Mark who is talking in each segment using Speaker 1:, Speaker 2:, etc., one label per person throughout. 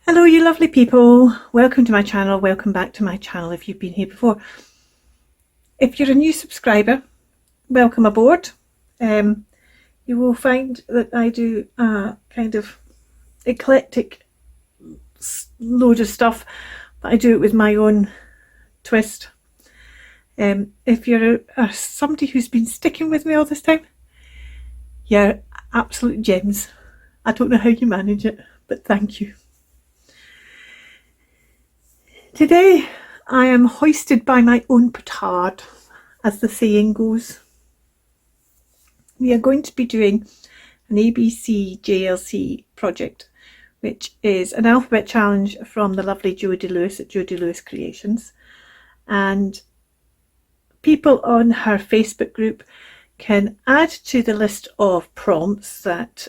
Speaker 1: Hello you lovely people, welcome to my channel, welcome back to my channel if you've been here before. If you're a new subscriber, welcome aboard. You will find that I do a kind of eclectic load of stuff, but I do it with my own twist. If you're somebody who's been sticking with me all this time, you're absolute gems. I don't know how you manage it, but thank you. Today I am hoisted by my own petard, as the saying goes. We are going to be doing an ABC JLC project, which is an alphabet challenge from the lovely Jodi Lewis at Jodi Lewis Creations, and people on her Facebook group can add to the list of prompts that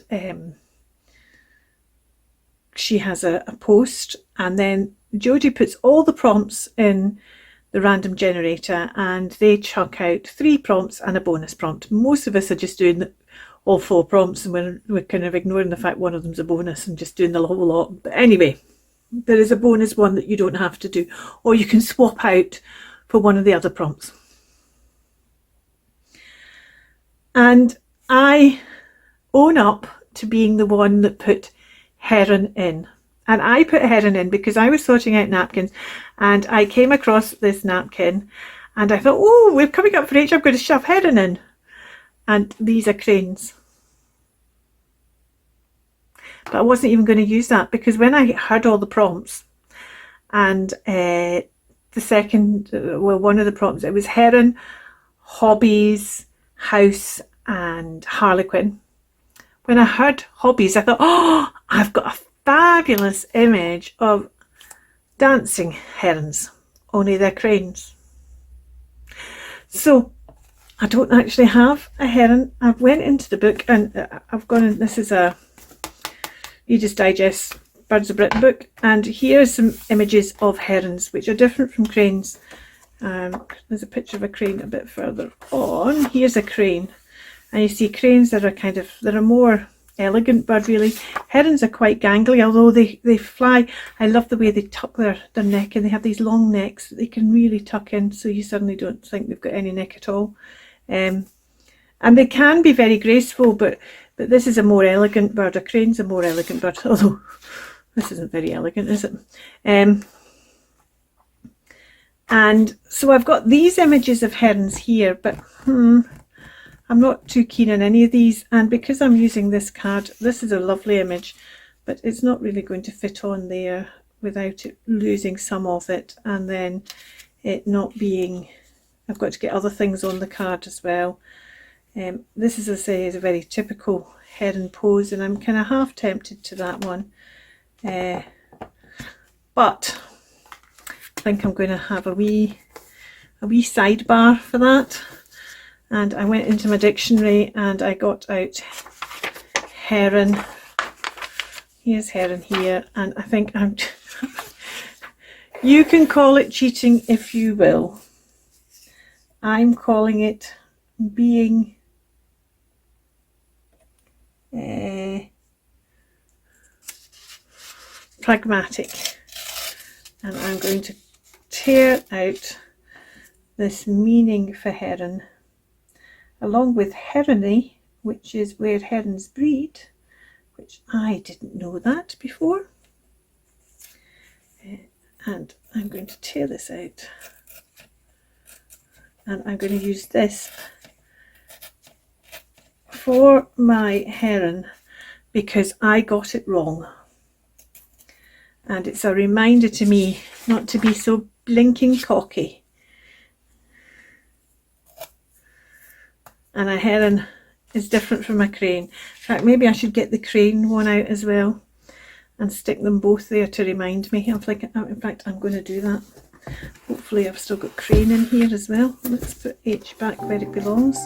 Speaker 1: she has a post, and then Jodi puts all the prompts in the random generator and they chuck out 3 prompts and a bonus prompt. Most of us are just doing all 4 prompts and we're kind of ignoring the fact one of them's a bonus and just doing the whole lot. But anyway, there is a bonus one that you don't have to do, or you can swap out for one of the other prompts. And I own up to being the one that put heron in. And I put heron in because I was sorting out napkins and I came across this napkin and I thought, oh, we're coming up for H, I'm going to shove heron in. And these are cranes. But I wasn't even going to use that because when I heard all the prompts and one of the prompts, it was heron, hobbies, house and harlequin. When I heard hobbies, I thought, oh, I've got a fabulous image of dancing herons, only they're cranes. So I don't actually have a heron. I went into the book and I've gone in, this is a Reader's Digest Birds of Britain book, and here's some images of herons which are different from cranes. There's a picture of a crane a bit further on. Here's a crane, and you see cranes that are they're a more elegant bird really. Herons are quite gangly, although they fly. I love the way they tuck their neck, and they have these long necks that they can really tuck in, so you suddenly don't think they've got any neck at all. And they can be very graceful, but this is a more elegant bird. A crane's a more elegant bird, although this isn't very elegant, is it? And so I've got these images of herons here, but I'm not too keen on any of these, and because I'm using this card, this is a lovely image, but it's not really going to fit on there without it losing some of it, and then it not being, I've got to get other things on the card as well. This, as I say, is a very typical heron pose, and I'm kind of half tempted to that one, but I think I'm going to have a wee sidebar for that. And I went into my dictionary and I got out heron. Here's heron here, and I think I'm you can call it cheating if you will. I'm calling it being pragmatic, and I'm going to tear out this meaning for heron along with herony, which is where herons breed, which I didn't know that before. And I'm going to tear this out, and I'm going to use this for my heron because I got it wrong, and it's a reminder to me not to be so blinking cocky. And a heron is different from a crane. In fact, maybe I should get the crane one out as well and stick them both there to remind me. In fact, I'm going to do that. Hopefully I've still got crane in here as well. Let's put H back where it belongs.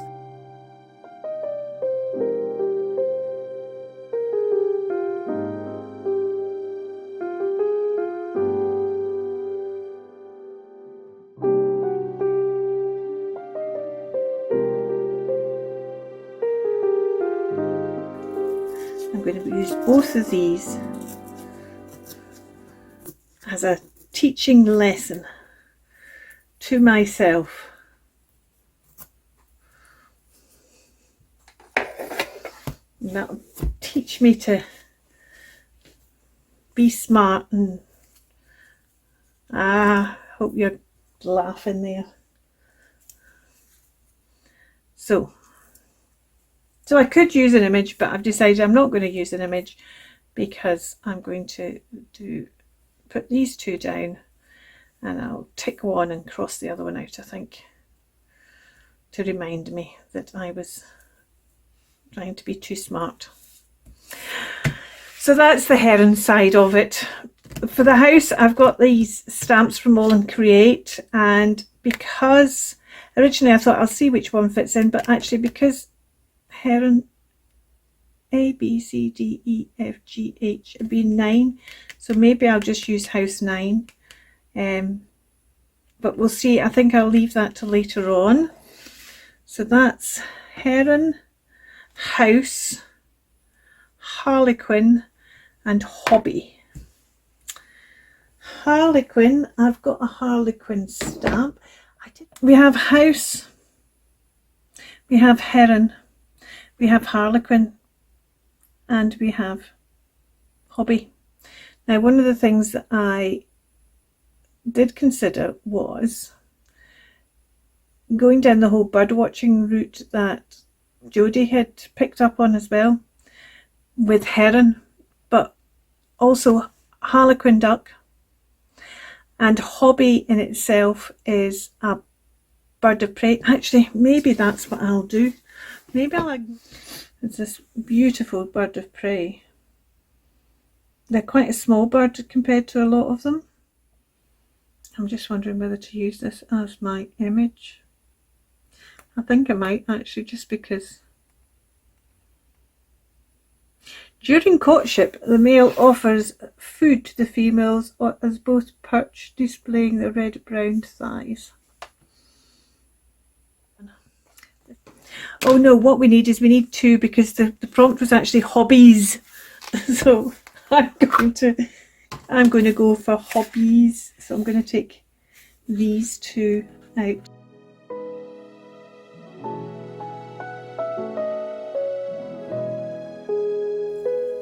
Speaker 1: I'm going to use both of these as a teaching lesson to myself. And that'll teach me to be smart. And hope you're laughing there. So I could use an image, but I've decided I'm not going to use an image because I'm going to put these two down, and I'll tick one and cross the other one out, I think, to remind me that I was trying to be too smart. So that's the heron side of it. For the house, I've got these stamps from All and Create, and because originally I thought I'll see which one fits in, but actually because heron A, B, C, D, E, F, G, H would be 9, so maybe I'll just use house 9, but we'll see. I think I'll leave that till later on. So that's heron, house, harlequin and hobby. Harlequin, I've got a harlequin stamp. We have house, we have heron, we have harlequin, and we have hobby. Now, one of the things that I did consider was going down the whole bird watching route that Jodi had picked up on as well, with heron, but also harlequin duck. And hobby in itself is a bird of prey. Actually, maybe that's what I'll do. Maybe it's this beautiful bird of prey. They're quite a small bird compared to a lot of them. I'm just wondering whether to use this as my image. I think I might actually, just because. During courtship, the male offers food to the females as both perch, displaying the red-brown thighs. Oh no, what we need is we need 2, because the prompt was actually hobbies. So I'm going to go for hobbies. So I'm going to take these 2 out.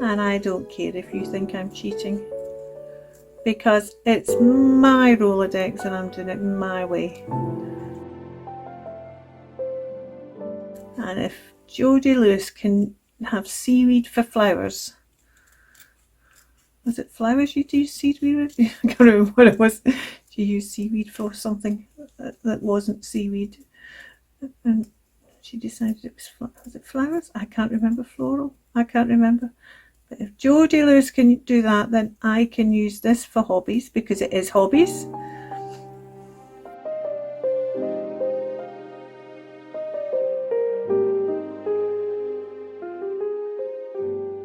Speaker 1: And I don't care if you think I'm cheating, because it's my Rolodex and I'm doing it my way. And if Jodi Lewis can have seaweed for flowers, was it flowers you use seaweed with? I can't remember what it was. You use seaweed for something that wasn't seaweed, and she decided it was it flowers? I can't remember. Floral? I can't remember. But if Jodi Lewis can do that, then I can use this for hobbies, because it is hobbies.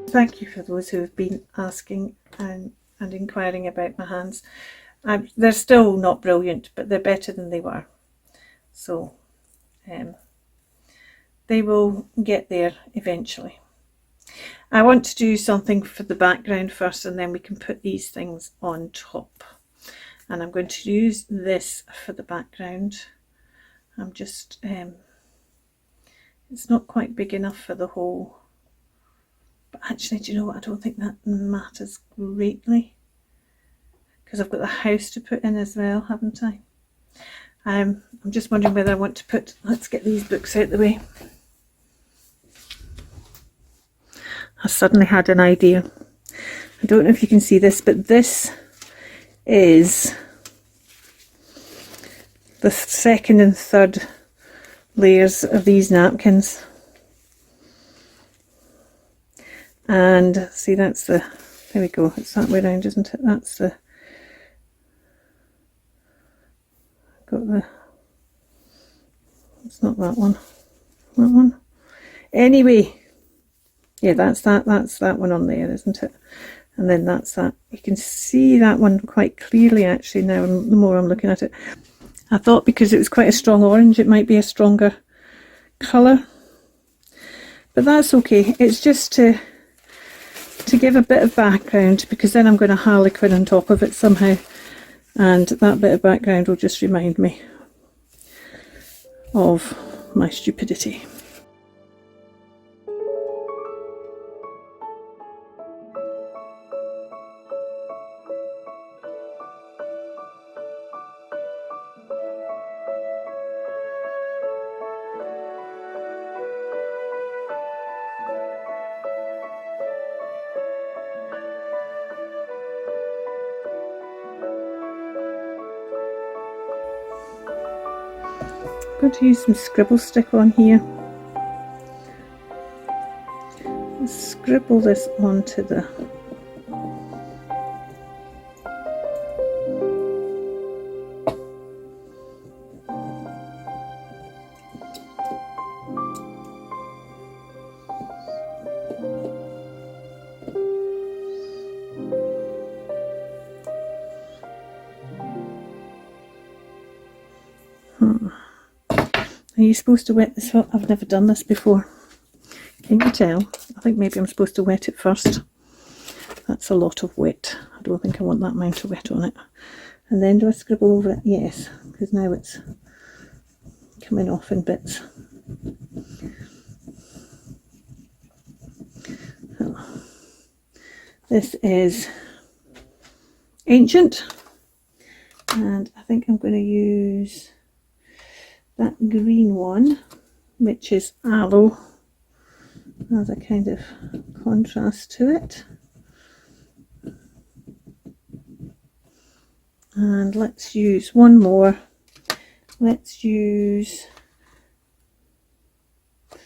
Speaker 1: Thank you for those who have been asking and inquiring about my hands. They're still not brilliant, but they're better than they were. So they will get there eventually. I want to do something for the background first, and then we can put these things on top. And I'm going to use this for the background. I'm just, it's not quite big enough for the whole, but actually, do you know what? I don't think that matters greatly, because I've got the house to put in as well, haven't I? I'm just wondering whether I want to put, let's get these books out of the way. I suddenly had an idea. I don't know if you can see this, but this is the second and third layers of these napkins. And see, that's the, there we go, it's that way round, isn't it? That's the, got the, it's not that one, that one. Anyway, yeah, that's that one on there, isn't it? And then that's that. You can see that one quite clearly actually now, the more I'm looking at it. I thought because it was quite a strong orange, it might be a stronger colour. But that's okay. It's just to to give a bit of background, because then I'm going to harlequin on top of it somehow, and that bit of background will just remind me of my stupidity. I'm going to use some scribble stick on here. Scribble this onto the Are you supposed to wet this up? I've never done this before. Can you tell? I think maybe I'm supposed to wet it first. That's a lot of wet. I don't think I want that amount of wet on it. And then do I scribble over it? Yes, because now it's coming off in bits. Oh. This is Ancient, and I think I'm going to use that green one, which is Aloe, as a kind of contrast to it. And let's use one more. Let's use, I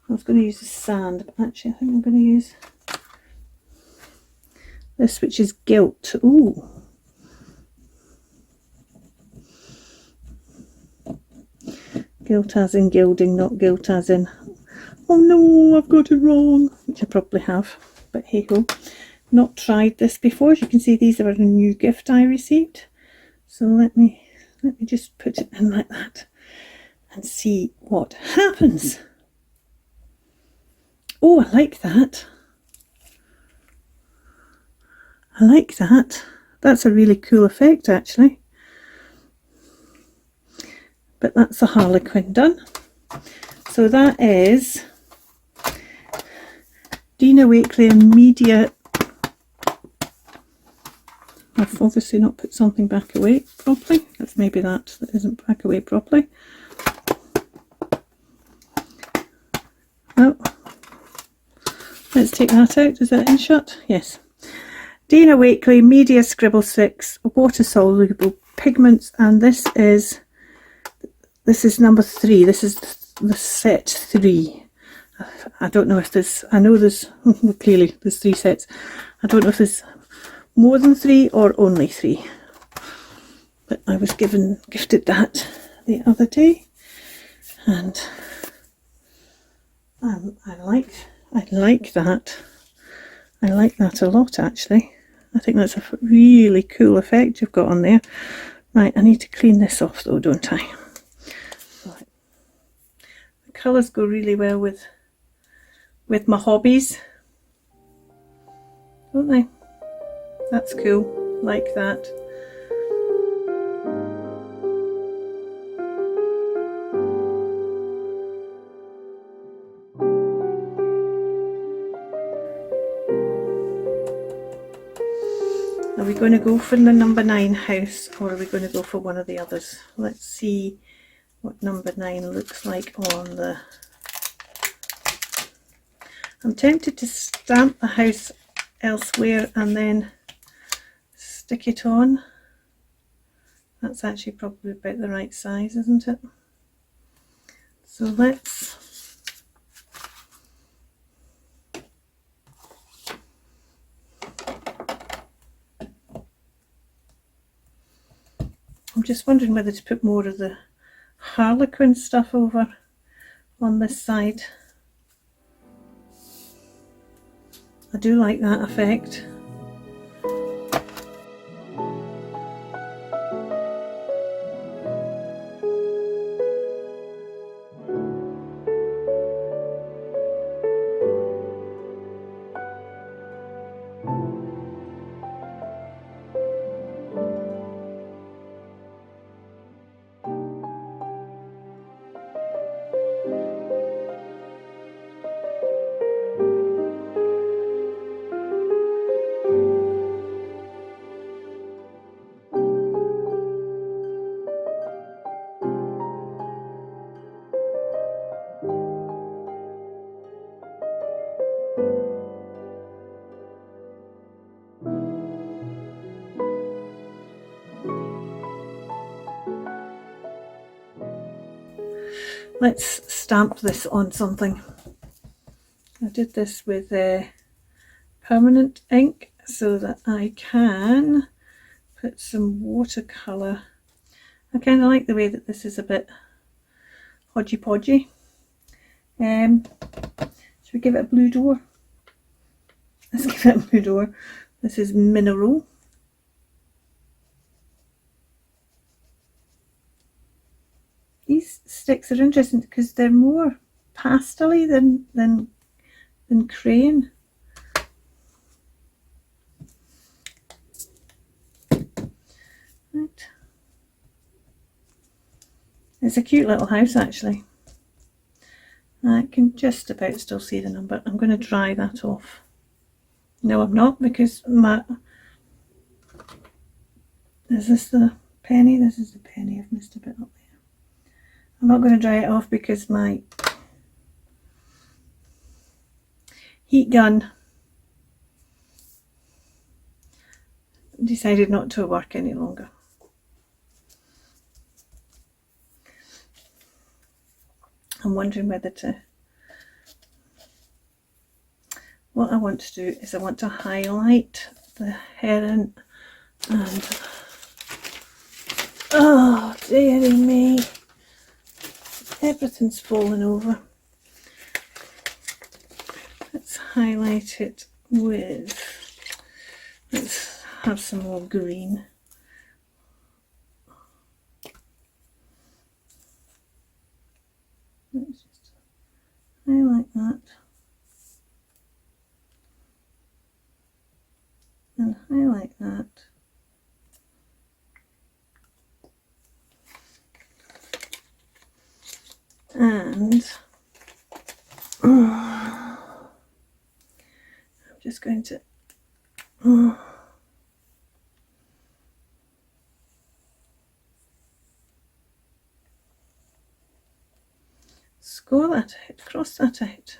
Speaker 1: was going to use the sand, but actually I think I'm going to use this, which is Gilt. Ooh. Gilt as in gilding, not gilt as in, oh no, I've got it wrong, which I probably have, but hey ho. Not tried this before. As you can see, these are a new gift I received. So let me just put it in like that and see what happens. Oh, I like that. I like that. That's a really cool effect, actually. But that's the harlequin done. So that is Dina Wakley and Media. I've obviously not put something back away properly. That's maybe that isn't back away properly. Oh, let's take that out. Is that in shot? Yes. Dina Wakley Media Scribble Sticks, water soluble pigments, and this is number 3. This is the set 3. I don't know if there's, I know there's, clearly there's 3 sets. I don't know if there's more than 3 or only 3. But I was gifted that the other day, and I like that. I like that a lot, actually. I think that's a really cool effect you've got on there. Right, I need to clean this off though, don't I? Right. The colours go really well with my hobbies, don't they? That's cool, like that. Are we going to go for the number 9 house, or are we going to go for one of the others? Let's see what number 9 looks like on the... I'm tempted to stamp the house elsewhere and then stick it on. That's actually probably about the right size, isn't it? So let's... I'm just wondering whether to put more of the harlequin stuff over on this side. I do like that effect. let's stamp this on something. I did this with permanent ink so that I can put some watercolour. I kind of like the way that this is a bit hodgy-podgy. Should we give it a blue door? Let's give it a blue door. This is mineral. These sticks are interesting because they're more pastel-y than crayon. Right. It's a cute little house actually. I can just about still see the number. I'm going to dry that off. No, I'm not, because is this the penny? This is the penny. I've missed a bit up there. I'm not going to dry it off because my heat gun decided not to work any longer. I'm wondering whether to... What I want to do is I want to highlight the heron and... Oh, dearie me. Everything's falling over. Let's highlight it with... Let's have some more green. Let's just highlight that. And highlight that. And I'm just going to score that out, cross that out.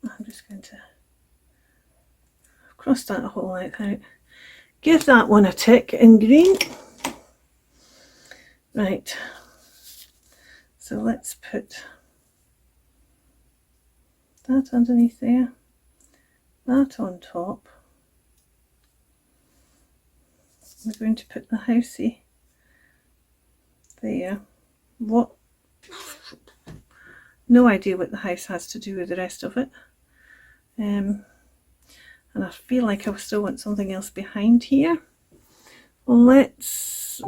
Speaker 1: I'm just going to cross that whole out. Give that one a tick in green. Right, so let's put that underneath there, that on top. We're going to put the housey there. What? No idea what the house has to do with the rest of it. And I feel like I still want something else behind here. Let's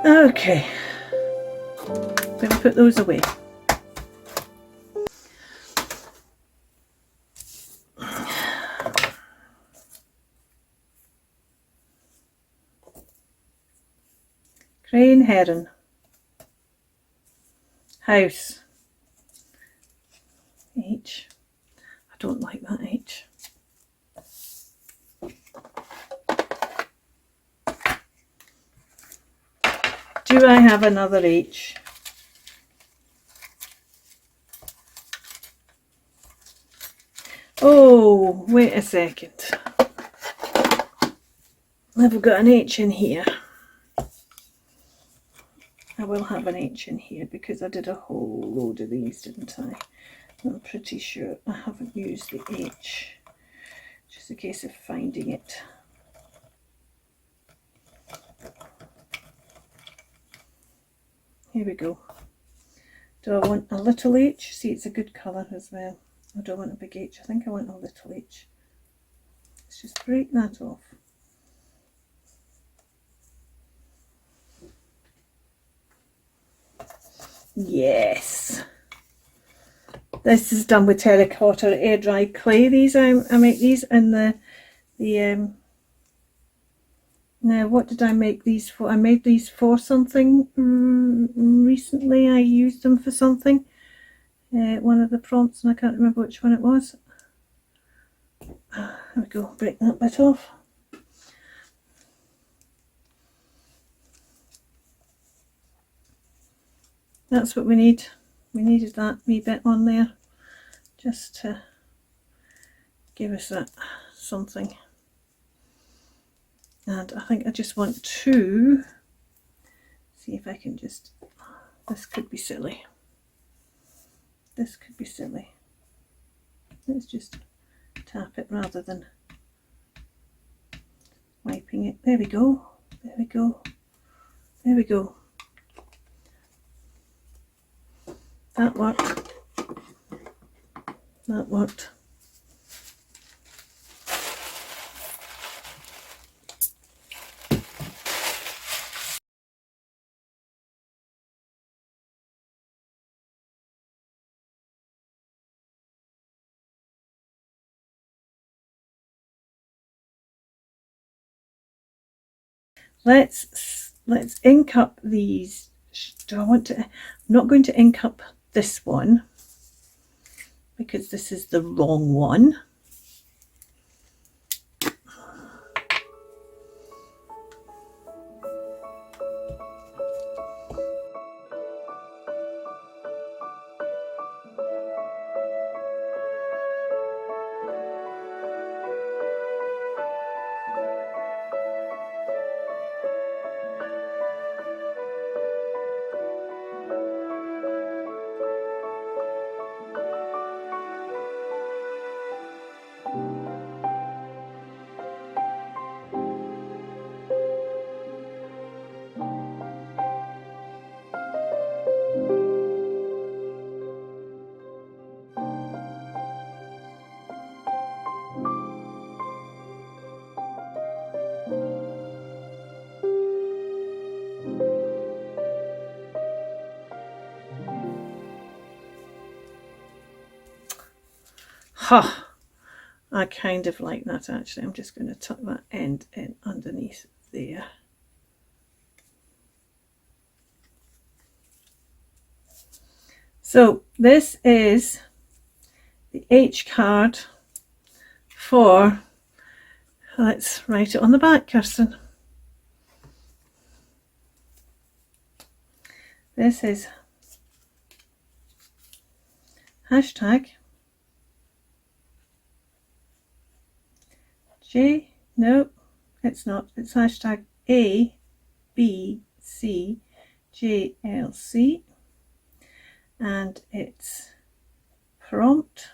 Speaker 1: okay, going to put those away. Crane heron. House. H. I don't like that H. Do I have another H? Oh, wait a second. I've got an H in here. I will have an H in here because I did a whole load of these, didn't I? I'm pretty sure I haven't used the H. Just a case of finding it. Here we go. Do I want a little H? See, it's a good colour as well. Or do I want a big H? I think I want a little H. Let's just break that off. Yes. This is done with terracotta air dry clay. These I make these in the now what did I make these for? I made these for something recently. I used them for something. One of the prompts, and I can't remember which one it was. There we go. Break that bit off. That's what we need. We needed that wee bit on there just to give us that something. And I think I just want to see if I can just, this could be silly. This could be silly. Let's just tap it rather than wiping it. There we go. There we go. There we go. That worked. That worked. Let's ink up these. Do I want to? I'm not going to ink up this one because this is the wrong one. Ha! I kind of like that actually. I'm just going to tuck that end in underneath there. So this is the H card for, let's write it on the back, Kirsten. This is hashtag J, no, it's not. It's hashtag ABCJLC, and it's prompt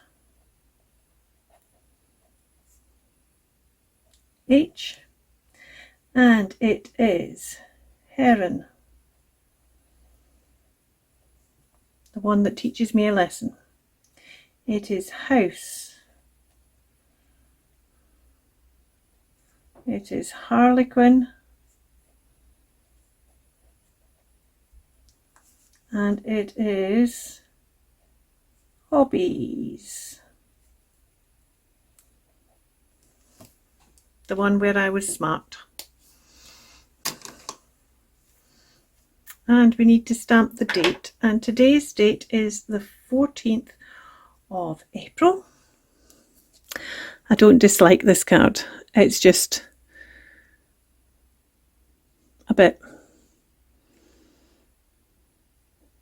Speaker 1: H, and it is Heron, the one that teaches me a lesson. It is house. It is Harlequin, and it is hobbies. The one where I was smart. And we need to stamp the date, and today's date is the 14th of April. I don't dislike this card. It's just a bit,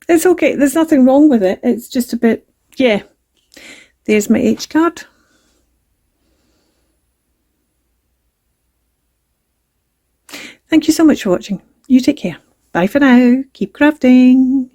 Speaker 1: it's okay, there's nothing wrong with it, it's just a bit, yeah. There's my H card. Thank you so much for watching. You take care. Bye for now. Keep crafting.